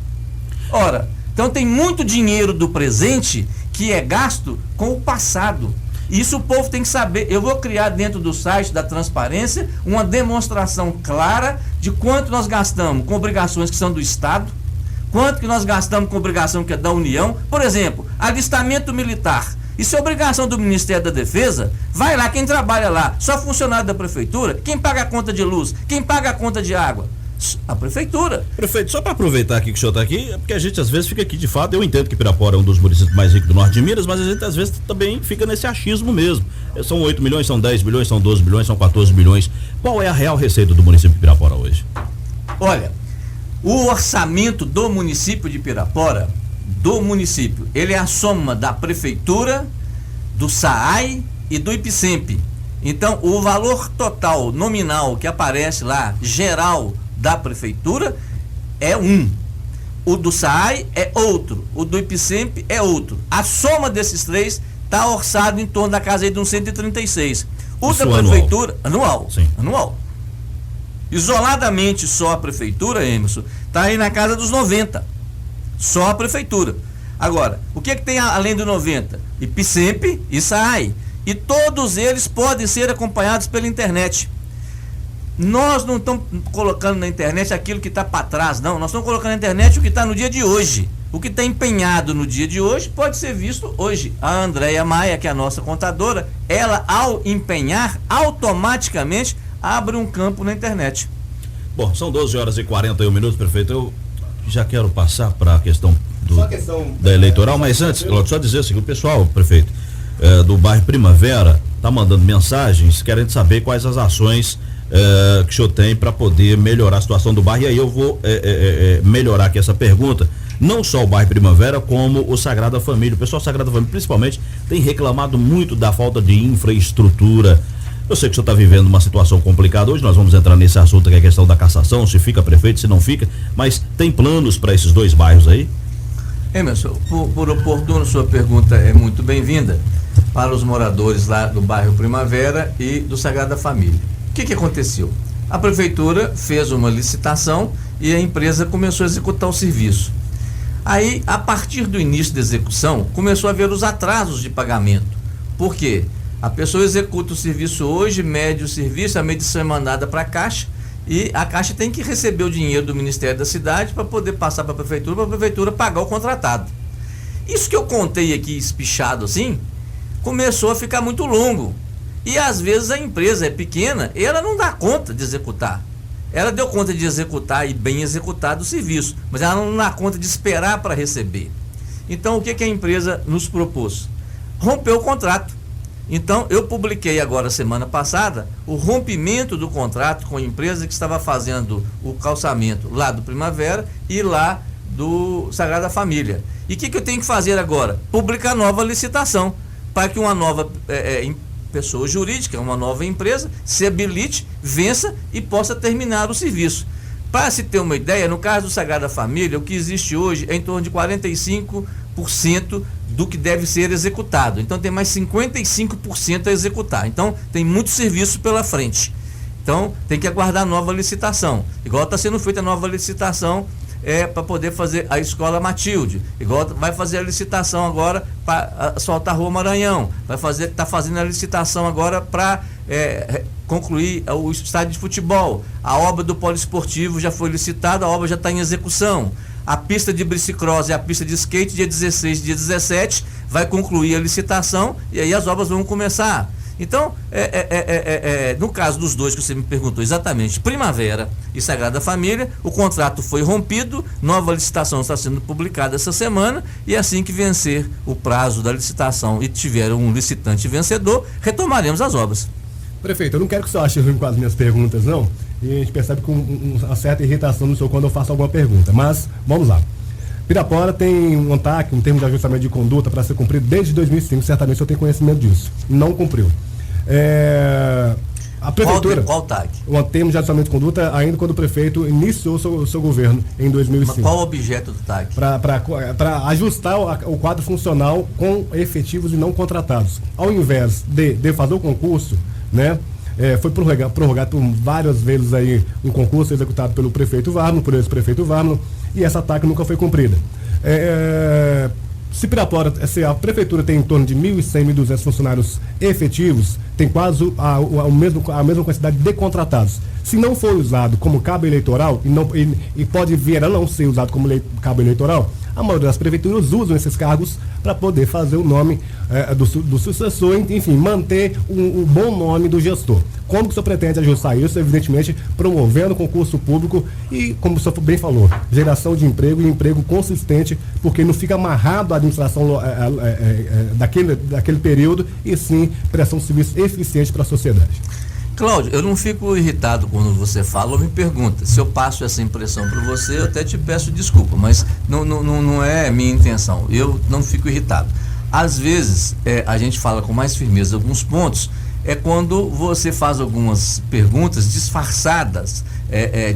Ora, então tem muito dinheiro do presente que é gasto com o passado. Isso o povo tem que saber. Eu vou criar dentro do site da transparência uma demonstração clara de quanto nós gastamos com obrigações que são do Estado, quanto que nós gastamos com obrigação que é da União. Por exemplo, alistamento militar. Isso é obrigação do Ministério da Defesa. Vai lá, quem trabalha lá, só funcionário da prefeitura, quem paga a conta de luz, quem paga a conta de água? A prefeitura. Prefeito, só para aproveitar aqui que o senhor está aqui, é porque a gente às vezes fica aqui de fato, eu entendo que Pirapora é um dos municípios mais ricos do norte de Minas, mas a gente às vezes também fica nesse achismo mesmo. São 8 milhões, são 10 bilhões, são 12 bilhões, são 14 bilhões. Qual é a real receita do município de Pirapora hoje? Olha, o orçamento do município de Pirapora, ele é a soma da prefeitura, do SAAI e do IPCEMP. Então, o valor total nominal que aparece lá, geral da prefeitura, é um. O do SAAI é outro. O do IPCEMP é outro. A soma desses três está orçado em torno da casa aí de uns 136. O da prefeitura, anual. Sim. Anual. Isoladamente só a prefeitura, Emerson, está aí na casa dos 90. Só a prefeitura. Agora, o que tem além do 90? IPCEMP e SAAI. E todos eles podem ser acompanhados pela internet. Nós não estamos colocando na internet aquilo que está para trás, não. Nós estamos colocando na internet o que está no dia de hoje. O que está empenhado no dia de hoje pode ser visto hoje. A Andréia Maia, que é a nossa contadora, ela, ao empenhar, automaticamente abre um campo na internet. Bom, são 12h41, prefeito. Eu já quero passar para a questão da eleitoral, mas antes, só dizer assim, o pessoal, prefeito, do bairro Primavera está mandando mensagens, querendo saber quais as ações que o senhor tem para poder melhorar a situação do bairro. E aí eu vou melhorar aqui essa pergunta. Não só o bairro Primavera, como o Sagrada Família. O pessoal Sagrada Família, principalmente, tem reclamado muito da falta de infraestrutura. Eu sei que o senhor está vivendo uma situação complicada hoje, nós vamos entrar nesse assunto que é a questão da cassação, se fica prefeito, se não fica, mas tem planos para esses dois bairros aí? Emerson, por oportuno, sua pergunta é muito bem-vinda para os moradores lá do bairro Primavera e do Sagrada Família. O que aconteceu? A prefeitura fez uma licitação e a empresa começou a executar o serviço. Aí, a partir do início da execução, começou a haver os atrasos de pagamento. Por quê? A pessoa executa o serviço hoje, mede o serviço, a medição é mandada para a Caixa e a Caixa tem que receber o dinheiro do Ministério da Cidade para poder passar para a prefeitura pagar o contratado. Isso que eu contei aqui espichado assim, começou a ficar muito longo. E às vezes a empresa é pequena e ela não dá conta de executar. Ela deu conta de executar e bem executado o serviço, mas ela não dá conta de esperar para receber. Então o que a empresa nos propôs? Rompeu o contrato. Então eu publiquei agora semana passada o rompimento do contrato com a empresa que estava fazendo o calçamento lá do Primavera e lá do Sagrada Família. E o que eu tenho que fazer agora? Publicar nova licitação para que uma nova pessoa jurídica, uma nova empresa, se habilite, vença e possa terminar o serviço. Para se ter uma ideia, no caso do Sagrada Família, o que existe hoje é em torno de 45% do que deve ser executado. Então tem mais 55% a executar. Então tem muito serviço pela frente. Então tem que aguardar a nova licitação. Igual está sendo feita a nova licitação para poder fazer a Escola Matilde, igual vai fazer a licitação agora para asfaltar a Rua Maranhão, está fazendo a licitação agora para concluir o estádio de futebol, a obra do poliesportivo já foi licitada, a obra já está em execução, a pista de bicicross e a pista de skate dia 16 e dia 17 vai concluir a licitação e aí as obras vão começar. Então, no caso dos dois que você me perguntou exatamente, Primavera e Sagrada Família, o contrato foi rompido, nova licitação está sendo publicada essa semana e assim que vencer o prazo da licitação e tiver um licitante vencedor, retomaremos as obras. Prefeito, eu não quero que o senhor ache ruim com as minhas perguntas, não, e a gente percebe com uma certa irritação no senhor quando eu faço alguma pergunta, mas vamos lá. Pirapora tem um ANTAC, um termo de ajustamento de conduta para ser cumprido desde 2005, certamente o senhor tem conhecimento disso. Não cumpriu. A prefeitura... Qual TAC? Um termo de ajustamento de conduta ainda quando o prefeito iniciou o seu governo em 2005. Mas qual o objeto do TAC? Para ajustar o quadro funcional com efetivos e não contratados. Ao invés de fazer o concurso, né? Foi prorrogado por várias vezes aí um concurso executado pelo prefeito Varno, por ex-prefeito Varno, e essa TAC nunca foi cumprida. Se Pirapora, se a prefeitura tem em torno de 1.100, 1.200 funcionários efetivos, tem quase a mesma quantidade de contratados. Se não for usado como cabo eleitoral, e pode vir a não ser usado como cabo eleitoral, a maioria das prefeituras usam esses cargos para poder fazer o nome do sucessor, enfim, manter o bom nome do gestor. Como que o senhor pretende ajustar isso? Evidentemente, promovendo o concurso público e, como o senhor bem falou, geração de emprego e emprego consistente, porque não fica amarrado à administração daquele período, e sim prestação de serviço eficiente para a sociedade. Cláudio, eu não fico irritado quando você fala ou me pergunta. Se eu passo essa impressão para você, eu até te peço desculpa, mas não é minha intenção. Eu não fico irritado. Às vezes, a gente fala com mais firmeza alguns pontos, quando você faz algumas perguntas disfarçadas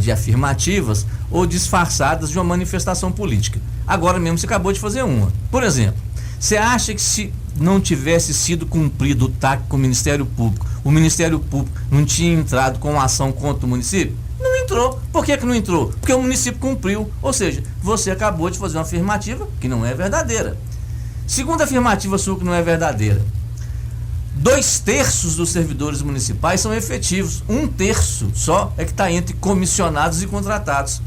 de afirmativas ou disfarçadas de uma manifestação política. Agora mesmo você acabou de fazer uma. Por exemplo, você acha que se não tivesse sido cumprido o TAC com o Ministério Público, o Ministério Público não tinha entrado com ação contra o município? Não entrou. Por que não entrou? Porque o município cumpriu. Ou seja, você acabou de fazer uma afirmativa que não é verdadeira. Segunda afirmativa sua que não é verdadeira. 2/3 dos servidores municipais são efetivos. 1/3 só é que está entre comissionados e contratados.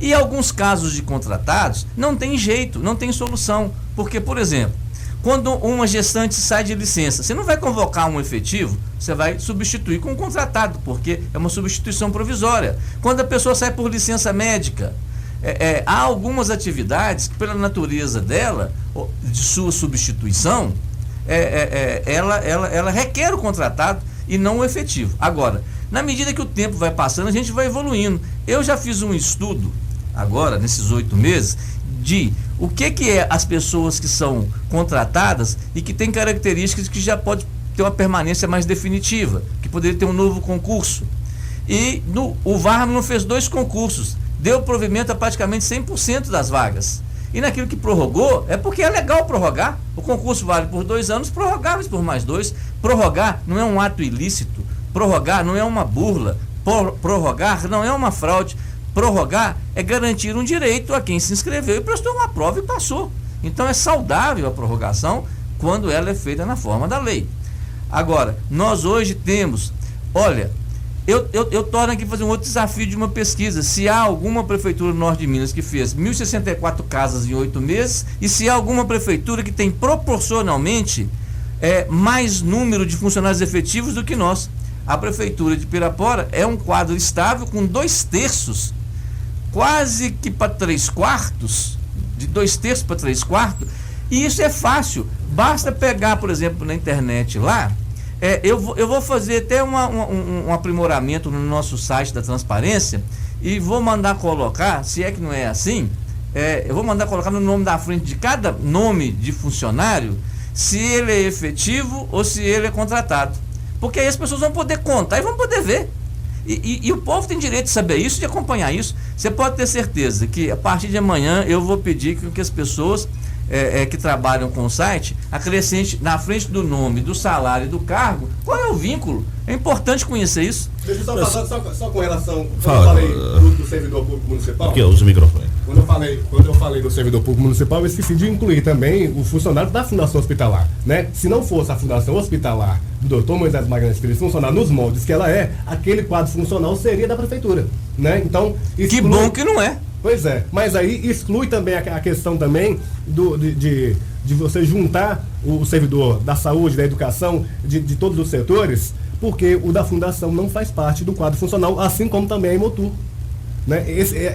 E alguns casos de contratados não tem jeito, não tem solução. Porque, por exemplo, quando uma gestante sai de licença, você não vai convocar um efetivo, você vai substituir com um contratado, porque é uma substituição provisória. Quando a pessoa sai por licença médica, há algumas atividades que, pela natureza dela, de sua substituição, ela requer o contratado e não o efetivo. Agora, na medida que o tempo vai passando, a gente vai evoluindo. Eu já fiz um estudo, agora, nesses 8 meses, de o que é as pessoas que são contratadas e que têm características que já pode ter uma permanência mais definitiva, que poderia ter um novo concurso. E o VAR não fez 2 concursos, deu provimento a praticamente 100% das vagas. E naquilo que prorrogou, é porque é legal prorrogar. O concurso vale por 2 anos, prorrogáveis por mais 2. Prorrogar não é um ato ilícito, prorrogar não é uma burla, prorrogar não é uma fraude. Prorrogar é garantir um direito a quem se inscreveu e prestou uma prova e passou. Então é saudável a prorrogação quando ela é feita na forma da lei. Agora, nós hoje temos, olha, eu torno aqui fazer um outro desafio de uma pesquisa. Se há alguma prefeitura do Norte de Minas que fez 1.064 casas em 8 meses, e se há alguma prefeitura que tem proporcionalmente mais número de funcionários efetivos do que nós. A prefeitura de Pirapora é um quadro estável com 2/3, quase que para 3/4, de 2/3 para 3/4, e isso é fácil. Basta pegar, por exemplo, na internet lá. Eu vou fazer até um aprimoramento no nosso site da transparência e vou mandar colocar, se é que não é assim, eu vou mandar colocar no nome da frente de cada nome de funcionário, se ele é efetivo ou se ele é contratado. Porque aí as pessoas vão poder contar e vão poder ver. E o povo tem direito de saber isso, de acompanhar isso. Você pode ter certeza que a partir de amanhã eu vou pedir que as pessoas que trabalham com o site acrescente na frente do nome, do salário e do cargo, qual é o vínculo. É importante conhecer isso. Deixa eu só falar só com relação. Quando eu falei do servidor público municipal. Aqui, usa o microfone. Quando eu falei do servidor público municipal, eu esqueci de incluir também o funcionário da Fundação Hospitalar, né? Se não fosse a Fundação Hospitalar do Dr. Moisés Magalhães Filho funcionar nos moldes que ela é, aquele quadro funcional seria da prefeitura, né? Então, que bom que não é. Pois é, mas aí exclui também a questão também de você juntar o servidor da saúde, da educação, de todos os setores, porque o da fundação não faz parte do quadro funcional, assim como também a Imotur. Né?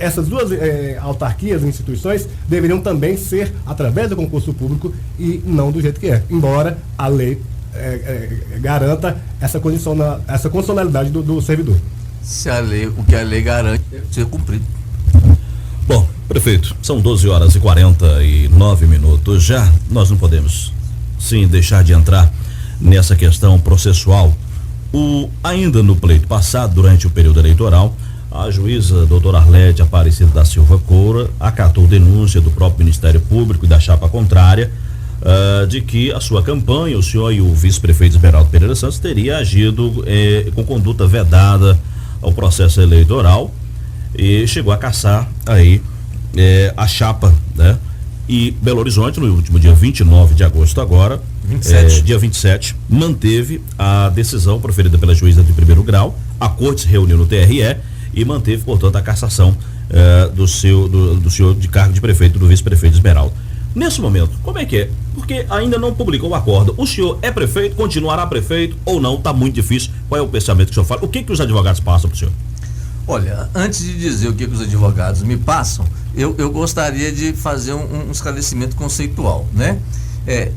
Essas duas autarquias, instituições, deveriam também ser através do concurso público e não do jeito que é, embora a lei garanta essa condicionalidade do servidor. Se a lei, o que a lei garante, ser cumprido. Bom, prefeito, são 12h49 já. Nós não podemos, sim, deixar de entrar nessa questão processual. Ainda no pleito passado, durante o período eleitoral, a juíza doutora Arlete Aparecida da Silva Coura acatou denúncia do próprio Ministério Público e da chapa contrária de que a sua campanha, o senhor e o vice-prefeito Esmeraldo Pereira Santos, teria agido com conduta vedada ao processo eleitoral e chegou a caçar aí a chapa, né? E Belo Horizonte, no último dia 29 de agosto agora, 27. Dia 27, manteve a decisão proferida pela juíza de primeiro grau. A corte se reuniu no TRE e manteve, portanto, a cassação do senhor de cargo de prefeito, do vice-prefeito Esmeraldo. Nesse momento, como é que é? Porque ainda não publicou o acordo. O senhor é prefeito, continuará prefeito ou não? Está muito difícil. Qual é o pensamento que o senhor fala? O que os advogados passam para o senhor? Olha, antes de dizer o que os advogados me passam, eu gostaria de fazer um esclarecimento conceitual, né?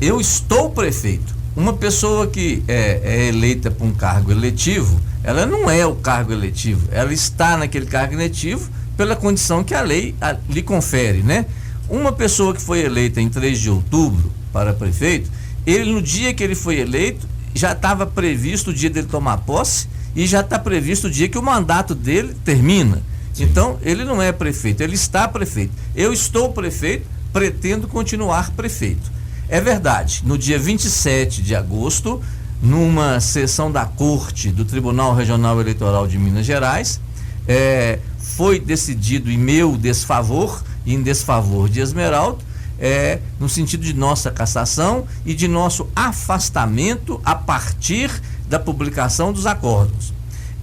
Eu estou prefeito. Uma pessoa que é eleita para um cargo eletivo, ela não é o cargo eletivo, ela está naquele cargo eletivo pela condição que a lei lhe confere, né? Uma pessoa que foi eleita em 3 de outubro para prefeito, no dia que ele foi eleito, já estava previsto o dia dele tomar posse e já está previsto o dia que o mandato dele termina. Sim. Então, ele não é prefeito, ele está prefeito. Eu estou prefeito, pretendo continuar prefeito. É verdade, no dia 27 de agosto, numa sessão da Corte do Tribunal Regional Eleitoral de Minas Gerais, foi decidido em meu desfavor e em desfavor de Esmeraldo, no sentido de nossa cassação e de nosso afastamento a partir da publicação dos acordos.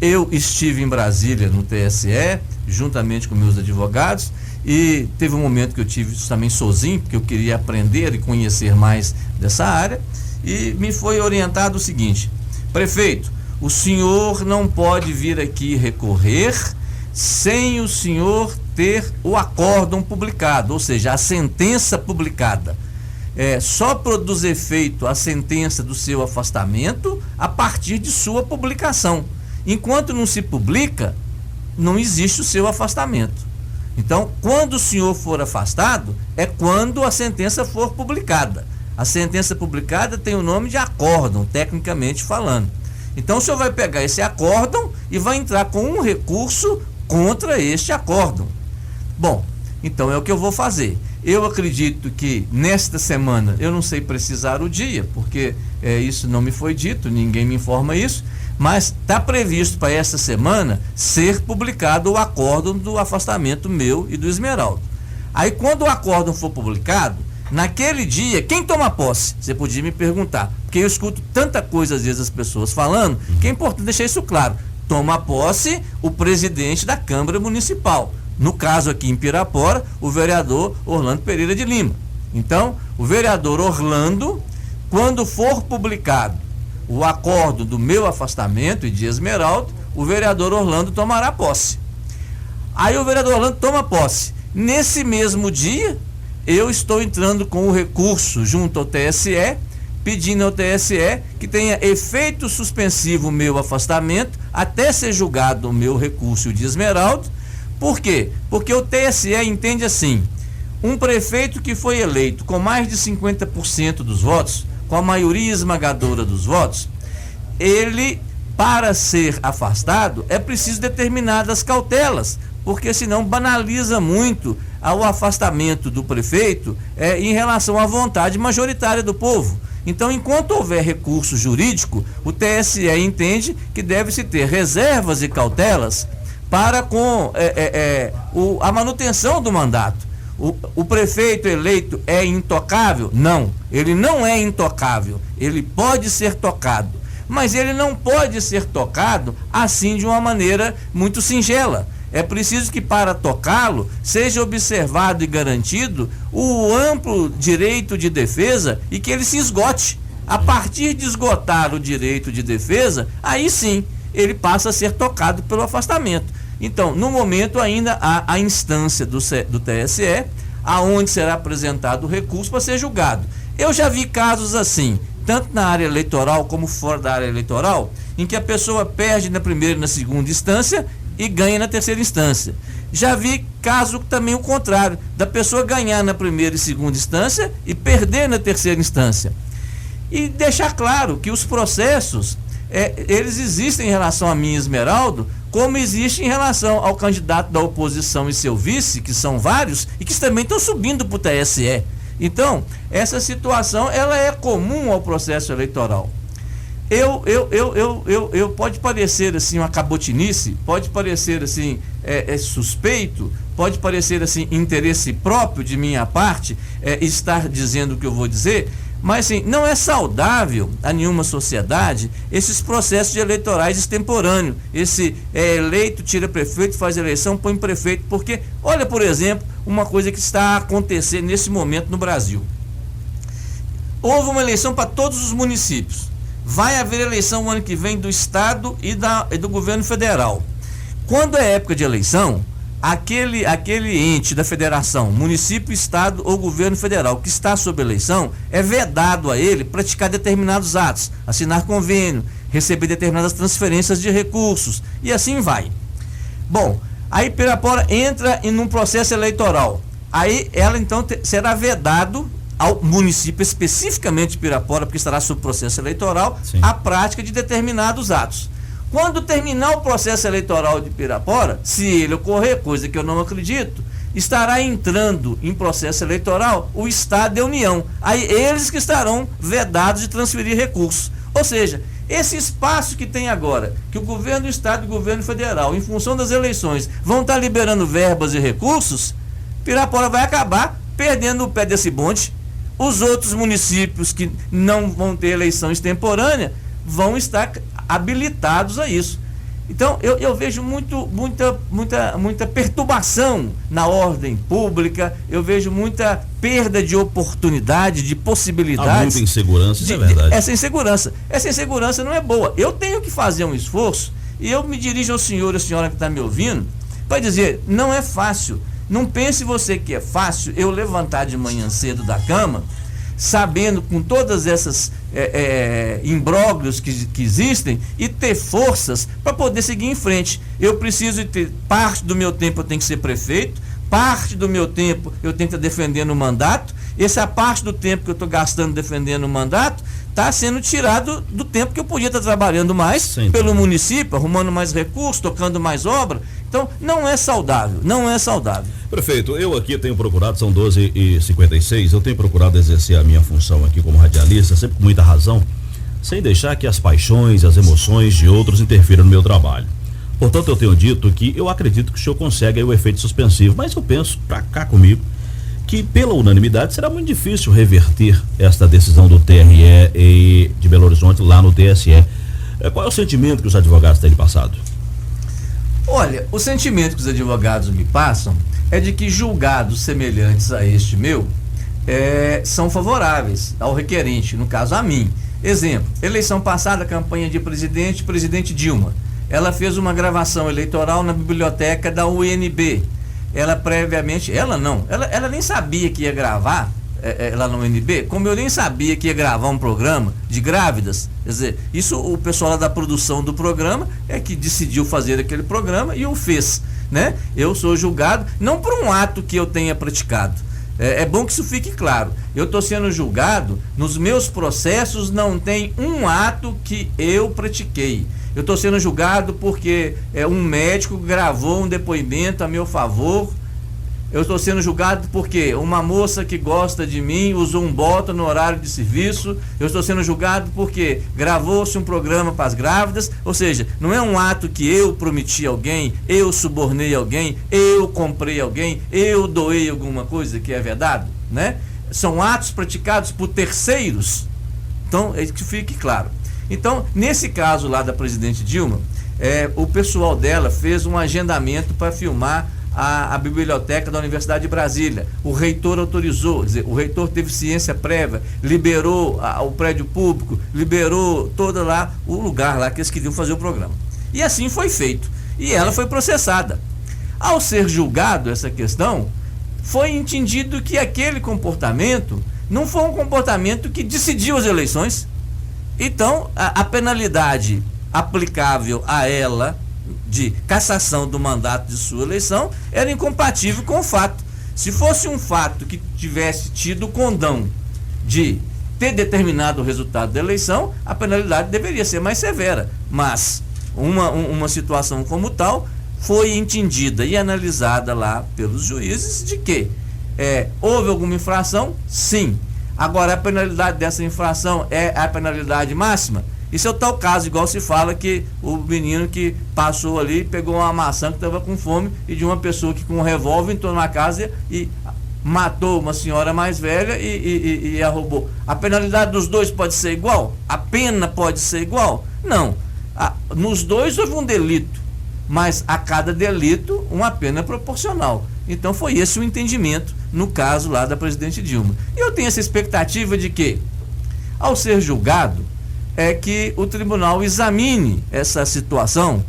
Eu estive em Brasília, no TSE, juntamente com meus advogados, e teve um momento que eu tive também sozinho, porque eu queria aprender e conhecer mais dessa área, e me foi orientado o seguinte: prefeito, o senhor não pode vir aqui recorrer sem o senhor ter o acórdão publicado, ou seja, a sentença publicada. Só produz efeito a sentença do seu afastamento a partir de sua publicação. Enquanto não se publica, não existe o seu afastamento. Então, quando o senhor for afastado, é quando a sentença for publicada. A sentença publicada tem o nome de acórdão, tecnicamente falando. Então o senhor vai pegar esse acórdão e vai entrar com um recurso contra este acórdão. Bom, então é o que eu vou fazer. Eu acredito que nesta semana, eu não sei precisar o dia, porque isso não me foi dito, ninguém me informa isso, mas está previsto para esta semana ser publicado o acórdão do afastamento meu e do Esmeraldo. Aí quando o acórdão for publicado, naquele dia, quem toma posse? Você podia me perguntar, porque eu escuto tanta coisa às vezes as pessoas falando, que é importante deixar isso claro. Toma posse o presidente da Câmara Municipal. No caso aqui em Pirapora, o vereador Orlando Pereira de Lima. Então, o vereador Orlando, quando for publicado o acordo do meu afastamento e de Esmeraldo, o vereador Orlando tomará posse. Aí o vereador Orlando toma posse. Nesse mesmo dia, eu estou entrando com o recurso junto ao TSE, pedindo ao TSE que tenha efeito suspensivo o meu afastamento até ser julgado o meu recurso de Esmeraldo. Por quê? Porque o TSE entende assim: um prefeito que foi eleito com mais de 50% dos votos, com a maioria esmagadora dos votos, ele, para ser afastado, é preciso determinadas cautelas, porque senão banaliza muito o afastamento do prefeito em relação à vontade majoritária do povo. Então, enquanto houver recurso jurídico, o TSE entende que deve-se ter reservas e cautelas para com a manutenção do mandato. O prefeito eleito é intocável? Não, ele não é intocável, ele pode ser tocado, mas ele não pode ser tocado assim de uma maneira muito singela. É preciso que para tocá-lo seja observado e garantido o amplo direito de defesa e que ele se esgote. A partir de esgotar o direito de defesa, aí sim ele passa a ser tocado pelo afastamento. Então, no momento ainda há a instância do TSE, aonde será apresentado o recurso para ser julgado. Eu já vi casos assim, tanto na área eleitoral como fora da área eleitoral, em que a pessoa perde na primeira e na segunda instância e ganha na terceira instância. Já vi caso também o contrário, da pessoa ganhar na primeira e segunda instância e perder na terceira instância. E deixar claro que os processos, eles existem em relação a mim, Esmeraldo, como existe em relação ao candidato da oposição e seu vice, que são vários, e que também estão subindo para o TSE. Então, essa situação, ela é comum ao processo eleitoral. Pode parecer assim uma cabotinice, pode parecer assim suspeito, pode parecer assim interesse próprio de minha parte estar dizendo o que eu vou dizer, mas assim, não é saudável a nenhuma sociedade esses processos de eleitorais extemporâneos. Esse eleito tira prefeito, faz eleição, põe prefeito, porque olha, por exemplo, uma coisa que está acontecendo nesse momento no Brasil. Houve uma eleição para todos os municípios. Vai haver eleição o ano que vem do Estado e do governo federal. Quando é época de eleição, aquele ente da federação, município, estado ou governo federal que está sob eleição, é vedado a ele praticar determinados atos, assinar convênio, receber determinadas transferências de recursos e assim vai. Bom, aí Pirapora entra em um processo eleitoral. Aí ela então será vedado ao município, especificamente Pirapora, porque estará sob processo eleitoral, sim, a prática de determinados atos. Quando terminar o processo eleitoral de Pirapora, se ele ocorrer, coisa que eu não acredito, estará entrando em processo eleitoral o Estado e a União. Aí eles que estarão vedados de transferir recursos. Ou seja, esse espaço que tem agora, que o governo do Estado e o governo federal, em função das eleições, vão estar liberando verbas e recursos, Pirapora vai acabar perdendo o pé desse bonde. Os outros municípios que não vão ter eleição extemporânea vão estar habilitados a isso. Então, eu vejo muita perturbação na ordem pública, eu vejo muita perda de oportunidade, de possibilidades. Há muita insegurança, isso é verdade. Essa insegurança não é boa. Eu tenho que fazer um esforço, e eu me dirijo ao senhor e à senhora que está me ouvindo, para dizer, não é fácil. Não pense você que é fácil eu levantar de manhã cedo da cama, sabendo com todas essas imbróglios que existem, e ter forças para poder seguir em frente. Eu preciso ter, parte do meu tempo eu tenho que ser prefeito, parte do meu tempo eu tenho que estar defendendo o mandato, essa parte do tempo que eu estou gastando defendendo o mandato está sendo tirado do tempo que eu podia estar trabalhando mais Sim. pelo município, arrumando mais recursos, tocando mais obra. Então, não é saudável, não é saudável. Prefeito, eu aqui tenho procurado, são 12h56, eu tenho procurado exercer a minha função aqui como radialista, sempre com muita razão, sem deixar que as paixões, as emoções de outros interfiram no meu trabalho. Portanto, eu tenho dito que eu acredito que o senhor consegue aí o efeito suspensivo, mas eu penso, pra cá comigo, que pela unanimidade será muito difícil reverter esta decisão do TRE e de Belo Horizonte lá no TSE. Qual é o sentimento que os advogados têm passado? Olha, o sentimento que os advogados me passam é de que julgados semelhantes a este meu são favoráveis ao requerente, no caso a mim. Exemplo, eleição passada, campanha de presidente Dilma. Ela fez uma gravação eleitoral na biblioteca da UNB. Ela previamente, ela nem sabia que ia gravar lá no UNB, como eu nem sabia que ia gravar um programa de grávidas. Quer dizer, isso o pessoal lá da produção do programa é que decidiu fazer aquele programa e o fez, né? Eu sou julgado não por um ato que eu tenha praticado. É bom que isso fique claro. Eu estou sendo julgado, nos meus processos não tem um ato que eu pratiquei. Eu estou sendo julgado porque um médico gravou um depoimento a meu favor. Eu estou sendo julgado porque uma moça que gosta de mim usou um bota no horário de serviço. Eu estou sendo julgado porque gravou-se um programa para as grávidas. Ou seja, não é um ato que eu prometi a alguém, eu subornei alguém, eu comprei alguém, eu doei alguma coisa que é vedado, né? São atos praticados por terceiros. Então, é que fique claro. Então, nesse caso lá da presidente Dilma, o pessoal dela fez um agendamento para filmar a biblioteca da Universidade de Brasília. O reitor autorizou, quer dizer, o reitor teve ciência prévia, liberou o prédio público, liberou todo lá o lugar lá que eles queriam fazer o programa. E assim foi feito. E ela foi processada. Ao ser julgado essa questão, foi entendido que aquele comportamento não foi um comportamento que decidiu as eleições. Então, a penalidade aplicável a ela de cassação do mandato de sua eleição era incompatível com o fato. Se fosse um fato que tivesse tido condão de ter determinado o resultado da eleição, a penalidade deveria ser mais severa. Mas uma situação como tal foi entendida e analisada lá pelos juízes de que houve alguma infração? Sim. Agora, a penalidade dessa infração é a penalidade máxima? Isso é o tal caso, igual se fala que o menino que passou ali, pegou uma maçã que estava com fome e de uma pessoa que com um revólver entrou na casa e matou uma senhora mais velha e a roubou. A penalidade dos dois pode ser igual? A pena pode ser igual? Não. Nos dois houve um delito, mas a cada delito uma pena proporcional. Então foi esse o entendimento no caso lá da presidente Dilma. E eu tenho essa expectativa de que, ao ser julgado, que o tribunal examine essa situação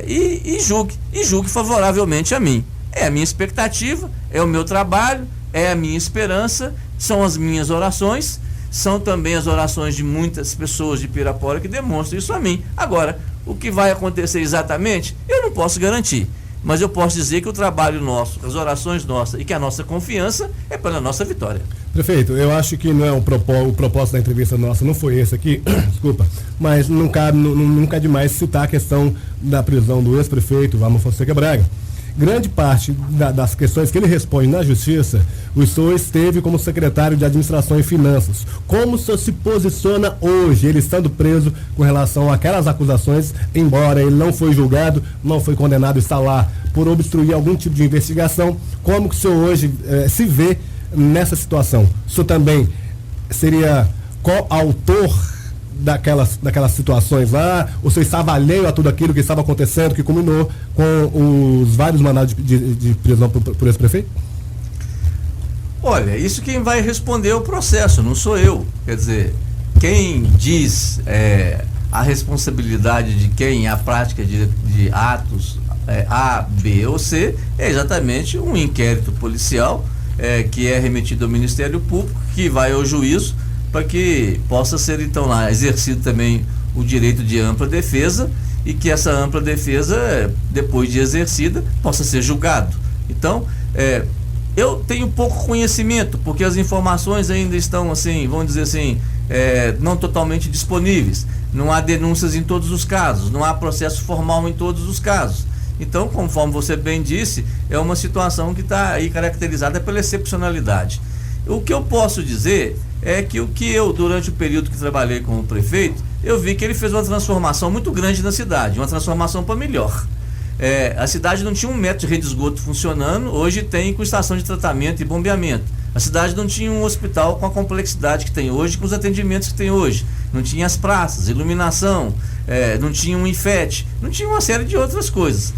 e julgue favoravelmente a mim. É a minha expectativa, é o meu trabalho, é a minha esperança, são as minhas orações, são também as orações de muitas pessoas de Pirapora que demonstram isso a mim. Agora, o que vai acontecer exatamente, eu não posso garantir. Mas eu posso dizer que o trabalho nosso, as orações nossas e que a nossa confiança é pela nossa vitória. Prefeito, eu acho que não é o propósito da entrevista nossa, não foi esse aqui, desculpa, mas nunca é demais citar a questão da prisão do ex-prefeito Valmor Fonseca Braga. Grande parte das questões que ele responde na justiça, o senhor esteve como secretário de Administração e Finanças. Como o senhor se posiciona hoje, ele estando preso, com relação àquelas acusações, embora ele não foi julgado, não foi condenado, está lá por obstruir algum tipo de investigação? Como que o senhor hoje se vê nessa situação? O senhor também seria coautor daquelas situações lá? O senhor estava alheio a tudo aquilo que estava acontecendo, que culminou com os vários mandados de prisão por esse prefeito? Olha, isso quem vai responder é o processo, não sou eu. Quer dizer, quem diz a responsabilidade de quem a prática de atos A, B ou C é exatamente um inquérito policial que é remetido ao Ministério Público, que vai ao juízo para que possa ser então lá exercido também o direito de ampla defesa e que essa ampla defesa, depois de exercida, possa ser julgado. Então, Eu tenho pouco conhecimento, porque as informações ainda estão assim, vamos dizer assim, não totalmente disponíveis. Não há denúncias em todos os casos, não há processo formal em todos os casos. Então, conforme você bem disse, é uma situação que está aí caracterizada pela excepcionalidade. O que eu posso dizer é que o que eu, durante o período que trabalhei como prefeito, eu vi que ele fez uma transformação muito grande na cidade, uma transformação para melhor. A cidade não tinha um metro de rede de esgoto funcionando, hoje tem com estação de tratamento e bombeamento. A cidade não tinha um hospital com a complexidade que tem hoje, com os atendimentos que tem hoje. Não tinha as praças, iluminação, não tinha um IFET, não tinha uma série de outras coisas.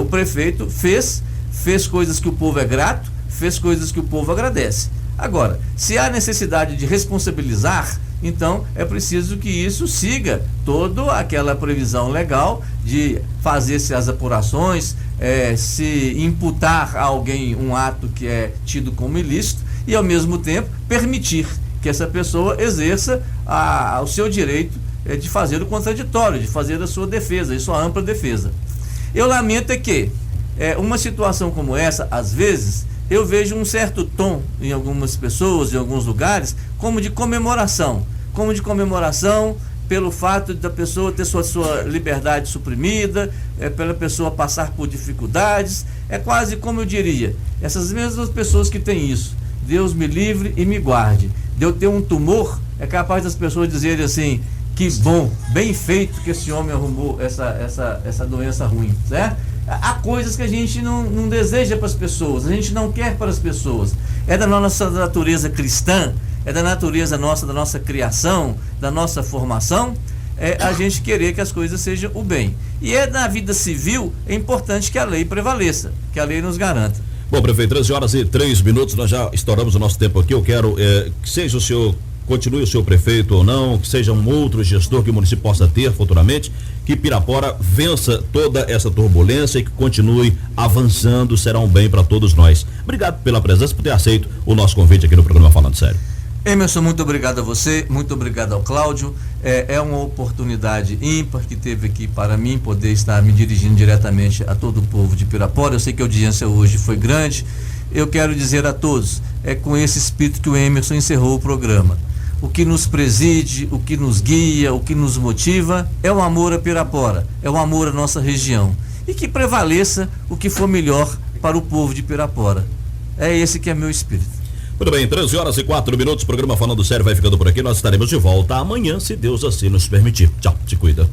O prefeito fez coisas que o povo é grato, fez coisas que o povo agradece. Agora, se há necessidade de responsabilizar, então é preciso que isso siga toda aquela previsão legal de fazer-se as apurações, se imputar a alguém um ato que é tido como ilícito e, ao mesmo tempo, permitir que essa pessoa exerça o seu direito de fazer o contraditório, de fazer a sua defesa, a sua ampla defesa. Eu lamento que uma situação como essa, às vezes, eu vejo um certo tom em algumas pessoas, em alguns lugares, como de comemoração pelo fato da pessoa ter sua liberdade suprimida, pela pessoa passar por dificuldades. É quase como eu diria, essas mesmas pessoas que têm isso, Deus me livre e me guarde de eu ter um tumor, é capaz das pessoas dizerem assim, que bom, bem feito que esse homem arrumou essa doença ruim, certo? Há coisas que a gente não deseja para as pessoas, a gente não quer para as pessoas. É da nossa natureza cristã, é da natureza nossa, da nossa criação, da nossa formação, a gente querer que as coisas sejam o bem. E na vida civil, é importante que a lei prevaleça, que a lei nos garanta. Bom, prefeito, 13h03, nós já estouramos o nosso tempo aqui. Eu quero que seja o senhor, continue o seu prefeito ou não, que seja um outro gestor que o município possa ter futuramente, que Pirapora vença toda essa turbulência e que continue avançando, será um bem para todos nós. Obrigado pela presença, por ter aceito o nosso convite aqui no programa Falando Sério. Emerson, muito obrigado a você, muito obrigado ao Cláudio. É uma oportunidade ímpar que teve aqui para mim poder estar me dirigindo diretamente a todo o povo de Pirapora. Eu sei que a audiência hoje foi grande. Eu quero dizer a todos, com esse espírito que o Emerson encerrou o programa. O que nos preside, o que nos guia, o que nos motiva é o amor a Pirapora, é o amor à nossa região. E que prevaleça o que for melhor para o povo de Pirapora. É esse que é meu espírito. Muito bem, 13h04, o programa Falando Sério vai ficando por aqui. Nós estaremos de volta amanhã, se Deus assim nos permitir. Tchau, se cuida.